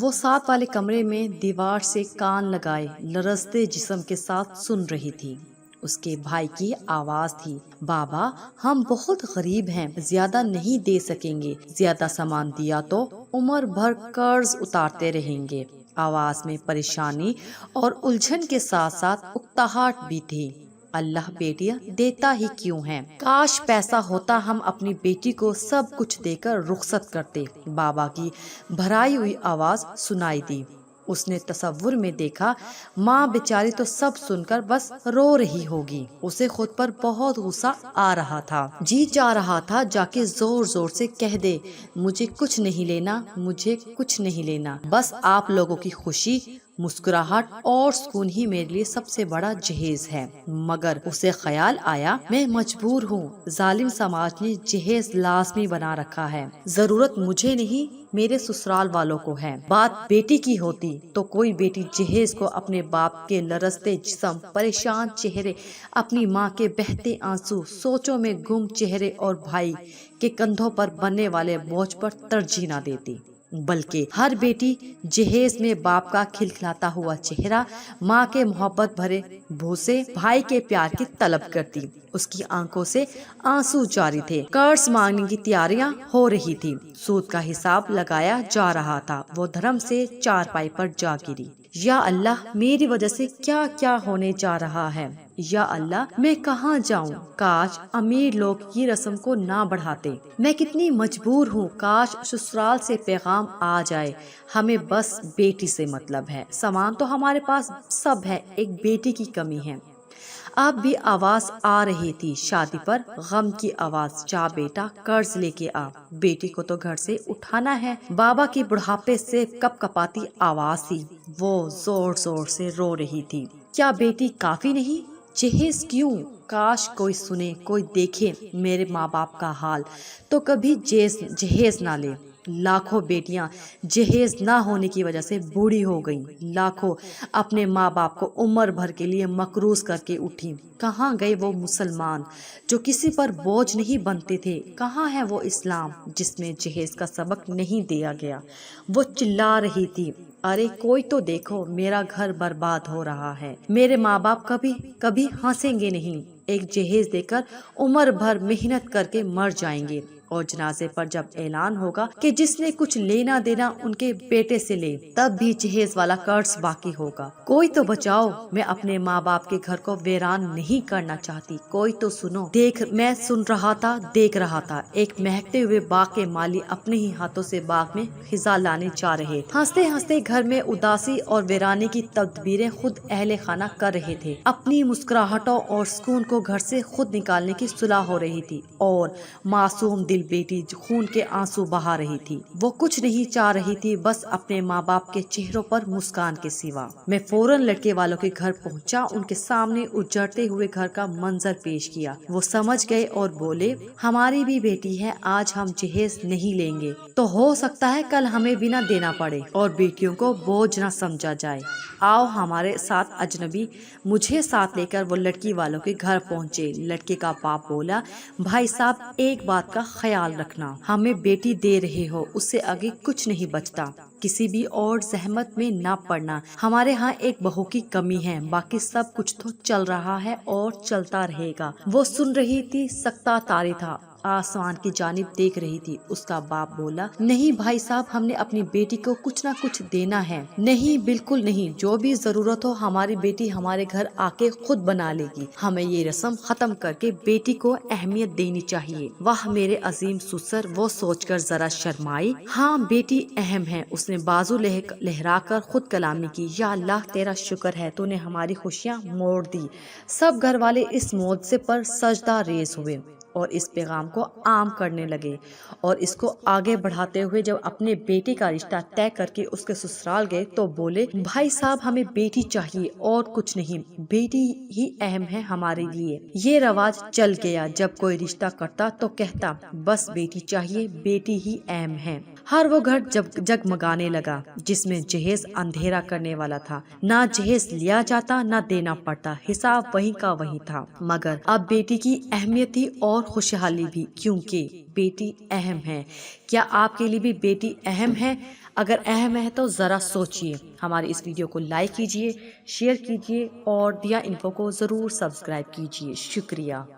وہ ساتھ والے کمرے میں دیوار سے کان لگائے لرزتے جسم کے ساتھ سن رہی تھی۔ اس کے بھائی کی آواز تھی، بابا ہم بہت غریب ہیں، زیادہ نہیں دے سکیں گے، زیادہ سامان دیا تو عمر بھر قرض اتارتے رہیں گے۔ آواز میں پریشانی اور الجھن کے ساتھ ساتھ اکتاہٹ بھی تھی۔ اللہ بیٹیاں دیتا ہی کیوں ہے؟ کاش پیسہ ہوتا ہم اپنی بیٹی کو سب کچھ دے کر رخصت کرتے۔ بابا کی بھرائی ہوئی آواز سنائی دی۔ اس نے تصور میں دیکھا ماں بیچاری تو سب سن کر بس رو رہی ہوگی۔ اسے خود پر بہت غصہ آ رہا تھا، جی چاہ رہا تھا جا کے زور زور سے کہہ دے، مجھے کچھ نہیں لینا، مجھے کچھ نہیں لینا، بس آپ لوگوں کی خوشی، مسکراہٹ اور سکون ہی میرے لیے سب سے بڑا جہیز ہے۔ مگر اسے خیال آیا میں مجبور ہوں، ظالم سماج نے جہیز لازمی بنا رکھا ہے، ضرورت مجھے نہیں میرے سسرال والوں کو ہے۔ بات بیٹی کی ہوتی تو کوئی بیٹی جہیز کو اپنے باپ کے لرزتے جسم، پریشان چہرے، اپنی ماں کے بہتے آنسو، سوچوں میں گم چہرے اور بھائی کے کندھوں پر بننے والے بوجھ پر ترجیح نہ دیتی، بلکہ ہر بیٹی جہیز میں باپ کا کھلکھلاتا ہوا چہرہ، ماں کے محبت بھرے بوسے، بھائی کے پیار کی طلب کرتی۔ اس کی آنکھوں سے آنسو جاری تھے، قرض مانگنے کی تیاریاں ہو رہی تھی، سود کا حساب لگایا جا رہا تھا۔ وہ دھرم سے چارپائی پر جا گری۔ یا اللہ میری وجہ سے کیا کیا ہونے جا رہا ہے، یا اللہ میں کہاں جاؤں؟ کاش امیر لوگ یہ رسم کو نہ بڑھاتے، میں کتنی مجبور ہوں، کاش سسرال سے پیغام آ جائے، ہمیں بس بیٹی سے مطلب ہے، سامان تو ہمارے پاس سب ہے، ایک بیٹی کی کمی ہے۔ اب بھی آواز آ رہی تھی، شادی پر غم کی آواز، جا بیٹا قرض لے کے آ، بیٹی کو تو گھر سے اٹھانا ہے۔ بابا کی بڑھاپے سے کپ کپاتی آواز تھی، وہ زور زور سے رو رہی تھی، کیا بیٹی کافی نہیں؟ جہیز کیوں؟ کاش کوئی سنے، کوئی دیکھے میرے ماں باپ کا حال، تو کبھی جہیز نہ لے۔ لاکھوں بیٹیاں جہیز نہ ہونے کی وجہ سے بوڑھی ہو گئیں، لاکھوں اپنے ماں باپ کو عمر بھر کے لیے مقروض کر کے اٹھی۔ کہاں گئے وہ مسلمان جو کسی پر بوجھ نہیں بنتے تھے؟ کہاں ہے وہ اسلام جس میں جہیز کا سبق نہیں دیا گیا؟ وہ چلا رہی تھی، ارے کوئی تو دیکھو، میرا گھر برباد ہو رہا ہے، میرے ماں باپ کبھی ہنسیں گے نہیں، ایک جہیز دے کر عمر بھر محنت کر کے مر جائیں گے، اور جنازے پر جب اعلان ہوگا کہ جس نے کچھ لینا دینا ان کے بیٹے سے لے، تب بھی جہیز والا قرض باقی ہوگا۔ کوئی تو بچاؤ، میں اپنے ماں باپ کے گھر کو ویران نہیں کرنا چاہتی، کوئی تو سنو۔ میں سن رہا تھا، دیکھ رہا تھا، ایک مہکتے ہوئے باغ کے مالی اپنے ہی ہاتھوں سے باغ میں خزاں لانے جا رہے، ہنستے ہنستے گھر میں اداسی اور ویرانے کی تدبیریں خود اہل خانہ کر رہے تھے، اپنی مسکراہٹوں اور سکون کو گھر سے خود نکالنے کی صلح ہو رہی تھی، اور معصوم دل بیٹی خون کے آنسو بہا رہی تھی۔ وہ کچھ نہیں چاہ رہی تھی، بس اپنے ماں باپ کے چہروں پر مسکان کے سوا۔ میں فوراً لڑکے والوں کے گھر پہنچا، ان کے سامنے اجڑتے ہوئے گھر کا منظر پیش کیا۔ وہ سمجھ گئے اور بولے، ہماری بھی بیٹی ہے، آج ہم جہیز نہیں لیں گے تو ہو سکتا ہے کل ہمیں بھی نہ دینا پڑے اور بیٹیوں کو بوجھ نہ سمجھا جائے، آؤ ہمارے ساتھ اجنبی۔ مجھے ساتھ لے کر وہ لڑکی والوں کے گھر پہنچے۔ لڑکے کا باپ بولا، بھائی صاحب ایک بات کا خیال رکھنا، ہمیں بیٹی دے رہے ہو، اس سے آگے کچھ نہیں بچتا، کسی بھی اور زحمت میں نہ پڑنا، ہمارے ہاں ایک بہو کی کمی ہے، باقی سب کچھ تو چل رہا ہے اور چلتا رہے گا۔ وہ سن رہی تھی، سکتہ طاری تھا، آسمان کی جانب دیکھ رہی تھی۔ اس کا باپ بولا، نہیں بھائی صاحب، ہم نے اپنی بیٹی کو کچھ نہ کچھ دینا ہے۔ نہیں، بالکل نہیں، جو بھی ضرورت ہو ہماری بیٹی ہمارے گھر آ کے خود بنا لے گی، ہمیں یہ رسم ختم کر کے بیٹی کو اہمیت دینی چاہیے۔ واہ میرے عظیم سسر، وہ سوچ کر ذرا شرمائی، ہاں بیٹی اہم ہے۔ اس نے بازو لہرا کر خود کلامی کی، یا اللہ تیرا شکر ہے، تو نے ہماری خوشیاں موڑ دی۔ سب گھر والے اس معجزے پر سجدہ ریز ہوئے اور اس پیغام کو عام کرنے لگے، اور اس کو آگے بڑھاتے ہوئے جب اپنے بیٹے کا رشتہ طے کر کے اس کے سسرال گئے تو بولے، بھائی صاحب ہمیں بیٹی چاہیے اور کچھ نہیں، بیٹی ہی اہم ہے ہمارے لیے۔ یہ رواج چل گیا، جب کوئی رشتہ کرتا تو کہتا، بس بیٹی چاہیے، بیٹی ہی اہم ہے۔ ہر وہ گھر جگمگانے لگا جس میں جہیز اندھیرا کرنے والا تھا، نہ جہیز لیا جاتا نہ دینا پڑتا، حساب وہیں کا وہیں تھا۔ مگر اب بیٹی کی اہمیت تھی اور خوشحالی بھی، کیونکہ بیٹی اہم ہے۔ کیا آپ کے لیے بھی بیٹی اہم ہے؟ اگر اہم ہے تو ذرا سوچئے۔ ہمارے اس ویڈیو کو لائک کیجئے، شیئر کیجئے اور دیا انفو کو ضرور سبسکرائب کیجئے۔ شکریہ۔